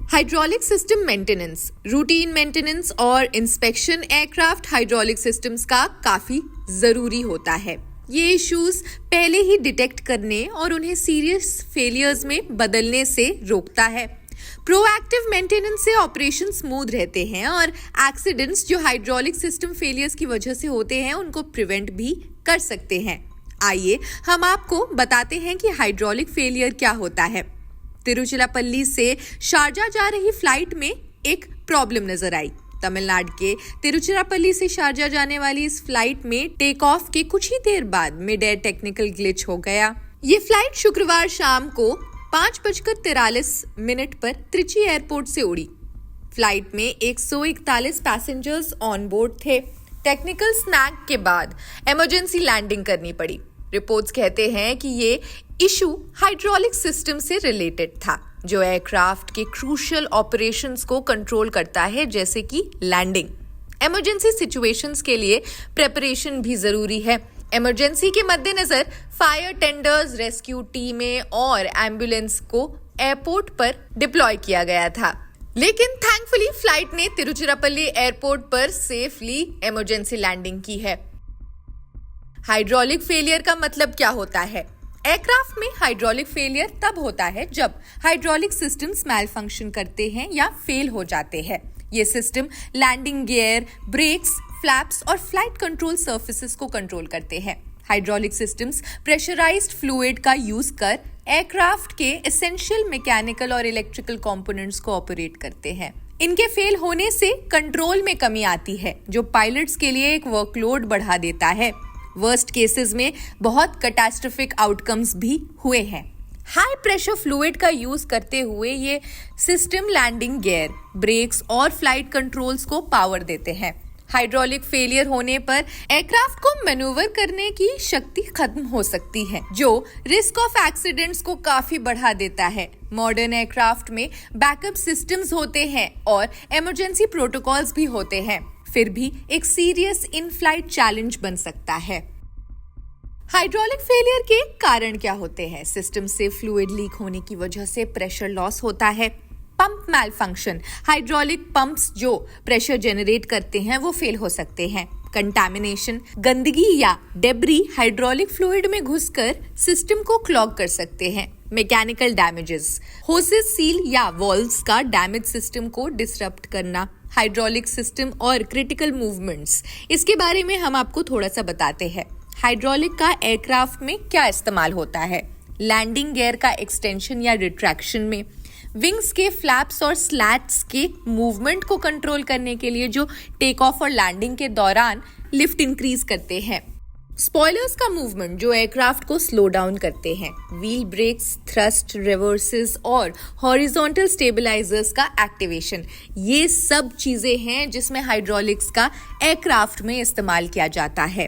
Hydraulic system maintenance, routine maintenance और inspection aircraft hydraulic systems का काफी जरूरी होता है। ये इश्यूज पहले ही डिटेक्ट करने और उन्हें सीरियस फेलियर्स में बदलने से रोकता है। प्रोएक्टिव मेंटेनेंस से ऑपरेशन स्मूथ रहते हैं और एक्सीडेंट्स जो हाइड्रोलिक सिस्टम फेलियर्स की वजह से होते हैं उनको प्रिवेंट भी कर सकते हैं। आइए हम आपको बताते हैं कि हाइड्रोलिक फेलियर क्या होता है। तिरुचिरापल्ली से शारजा जा रही फ्लाइट में एक प्रॉब्लम नजर आई। तमिलनाडु के तिरुचिरापल्ली से शारजा जाने वाली इस फ्लाइट में टेक ऑफ के कुछ ही देर बाद मिड एयर टेक्निकल ग्लिच हो गया। ये फ्लाइट शुक्रवार शाम को 5:43 पर त्रिची एयरपोर्ट से उड़ी। फ्लाइट में 141 पैसेंजर्स ऑन बोर्ड थे। टेक्निकल स्नैग के बाद इमरजेंसी लैंडिंग करनी पड़ी। रिपोर्ट्स कहते हैं कि ये इशू हाइड्रोलिक सिस्टम से रिलेटेड था, जो एयरक्राफ्ट के क्रूशियल ऑपरेशंस को कंट्रोल करता है, जैसे कि लैंडिंग। इमरजेंसी सिचुएशंस के लिए प्रिपरेशन भी जरूरी है। इमरजेंसी के मद्देनजर फायर टेंडर्स, रेस्क्यू टीमें और एम्बुलेंस को एयरपोर्ट पर डिप्लॉय किया गया था। लेकिन थैंकफुली फ्लाइट ने तिरुचिरापल्ली एयरपोर्ट पर सेफली इमरजेंसी लैंडिंग की है। हाइड्रोलिक फेलियर का मतलब क्या होता है? एयरक्राफ्ट में हाइड्रोलिक फेलियर तब होता है जब हाइड्रोलिक सिस्टम्स मैल फंक्शन करते हैं या फेल हो जाते हैं। ये system landing gear, brakes, flaps और फ्लाइट कंट्रोल सर्फेसेस को कंट्रोल करते हैं। हाइड्रोलिक सिस्टम्स प्रेशराइज्ड फ्लूइड का यूज कर एयरक्राफ्ट के एसेंशियल मैकेनिकल और इलेक्ट्रिकल कंपोनेंट्स को ऑपरेट करते हैं। इनके फेल होने से कंट्रोल में कमी आती है, जो पायलट्स के लिए एक वर्कलोड बढ़ा देता है। वर्स्ट केसेस में बहुत कैटास्ट्रोफिक आउटकम्स भी हुए हैं। हाई प्रेशर फ्लूइड का यूज करते हुए ये सिस्टम लैंडिंग गियर, ब्रेक्स और फ्लाइट कंट्रोल्स को पावर देते हैं। हाइड्रोलिक फेलियर होने पर एयरक्राफ्ट को मैन्यूवर करने की शक्ति खत्म हो सकती है, जो रिस्क ऑफ एक्सीडेंट्स को काफी बढ़ा देता है। मॉडर्न एयरक्राफ्ट में बैकअप सिस्टम्स होते हैं और इमरजेंसी प्रोटोकॉल्स भी होते हैं, फिर भी एक सीरियस इन फ्लाइट चैलेंज बन सकता है। हाइड्रोलिक फेलियर के कारण क्या होते हैं? सिस्टम से फ्लूइड लीक होने की वजह से प्रेशर लॉस होता है। पंप मैल फंक्शन, हाइड्रोलिक पंप्स जो प्रेशर जनरेट करते हैं वो फेल हो सकते हैं। कंटामिनेशन, गंदगी या डेब्री हाइड्रोलिक फ्लूइड में घुसकर सिस्टम को क्लॉग कर सकते हैं। मैकेनिकल डैमेजेस, होसेस, सील या वॉल्व्स का डैमेज सिस्टम को डिसरप्ट करना। हाइड्रोलिक सिस्टम और क्रिटिकल मूवमेंट्स, इसके बारे में हम आपको थोड़ा सा बताते हैं। हाइड्रोलिक का एयरक्राफ्ट में क्या इस्तेमाल होता है? लैंडिंग गियर का एक्सटेंशन या रिट्रैक्शन में, विंग्स के फ्लैप्स और स्लैट्स के मूवमेंट को कंट्रोल करने के लिए जो टेक ऑफ और लैंडिंग के दौरान लिफ्ट इंक्रीज करते हैं। स्पॉयलर्स का मूवमेंट जो एयरक्राफ्ट को स्लो डाउन करते हैं। व्हील ब्रेक्स, थ्रस्ट रिवर्सेस और हॉरिजॉन्टल स्टेबलाइजर्स का एक्टिवेशन, ये सब चीजें हैं जिसमें हाइड्रोलिक्स का एयरक्राफ्ट में इस्तेमाल किया जाता है।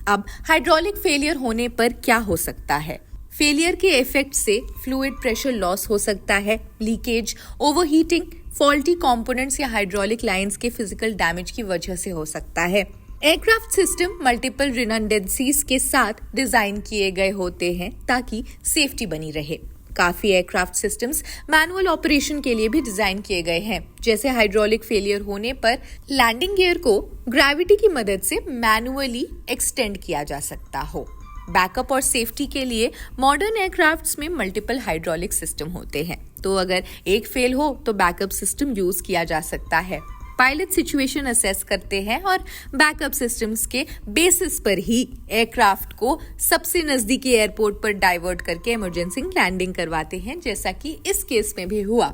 अब हाइड्रोलिक फेलियर होने पर क्या हो सकता है? फेलियर के इफेक्ट से फ्लूइड प्रेशर लॉस हो सकता है। लीकेज, ओवरहीटिंग, फॉल्टी कंपोनेंट्स या हाइड्रोलिक लाइंस के फिजिकल डैमेज की वजह से हो सकता है। एयरक्राफ्ट सिस्टम मल्टीपल रिडंडेंसीज के साथ डिजाइन किए गए होते हैं ताकि सेफ्टी बनी रहे। काफी एयरक्राफ्ट सिस्टम्स मैनुअल ऑपरेशन के लिए भी डिजाइन किए गए हैं, जैसे हाइड्रोलिक फेलियर होने पर लैंडिंग गियर को ग्रेविटी की मदद से मैनुअली एक्सटेंड किया जा सकता हो। बैकअप और सेफ्टी के लिए मॉडर्न एयरक्राफ्ट्स में मल्टीपल हाइड्रोलिक सिस्टम होते हैं, तो अगर एक फेल हो तो बैकअप सिस्टम यूज किया जा सकता है। पायलट सिचुएशन असेस करते हैं और बैकअप सिस्टम्स के बेसिस पर ही एयरक्राफ्ट को सबसे नजदीकी एयरपोर्ट पर डाइवर्ट करके इमरजेंसी लैंडिंग करवाते हैं, जैसा कि इस केस में भी हुआ।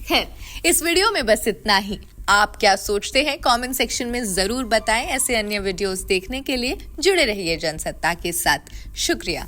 खैर, इस वीडियो में बस इतना ही। आप क्या सोचते हैं कमेंट सेक्शन में जरूर बताएं। ऐसे अन्य वीडियोस देखने के लिए जुड़े रहिए जनसत्ता के साथ। शुक्रिया।